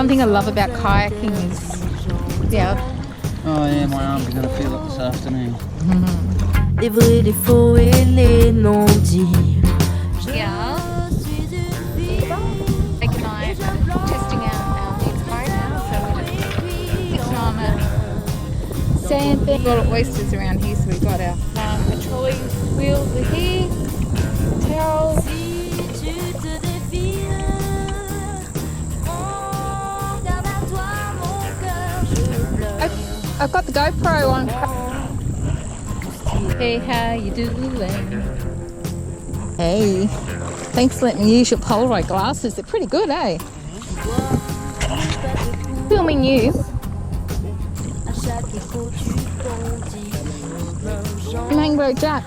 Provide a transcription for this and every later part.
One thing I love about kayaking is, yeah. Oh yeah, my arms are going to feel it this afternoon. Les vrais, les faux et les non-dits. Yeah. Like and I are testing out our new boat now, so we're just fixing on a sand thing. We've got oysters around here, so we've got our trolley wheels are here, towels. I've got the GoPro on. Hey, how you doing? Hey, thanks for letting me use your Polaroid glasses. They're pretty good, eh? Filming you. Mango Jack.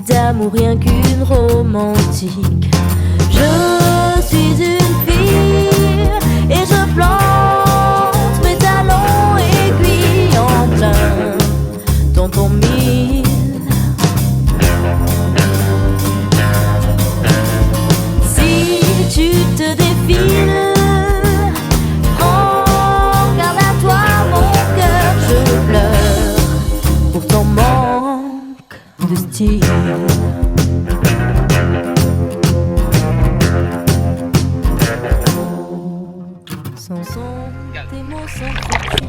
D'amour rien qu'une romantique. Je suis une fille et je plante mes talons aiguilles en plein dans ton mille. Si tu te défiles, prends garde à toi mon cœur, je pleure pour ton manque de style. Tes mots sont petits.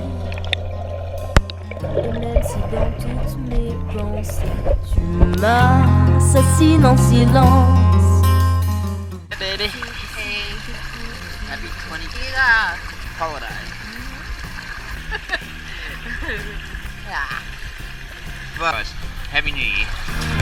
Et même si dans toutes mes pensées tu m'assassines en silence. Hey baby. Hey. Happy 20th holiday. Yeah. Happy New Year.